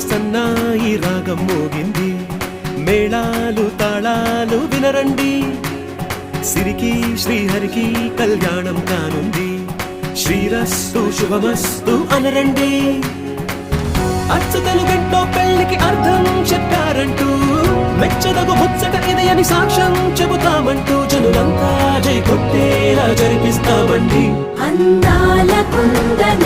సన్నాయి రాగం మోగింది, మేళాలు తాళాలు వినరండి, సిరికి శ్రీహరికి కళ్యాణం కానుంది, శ్రీరస్తు శుభమస్తు అనరండి. అచ్చతలు గంటో పెళ్లికి అర్థం చెప్పారంటూ, మెచ్చదగు ముచ్చట ఇది అని సాక్ష్యం చెబుతామంటూ, జనులంతా జై కొట్టేలా జరిపిస్తామండి. అందాల కుందన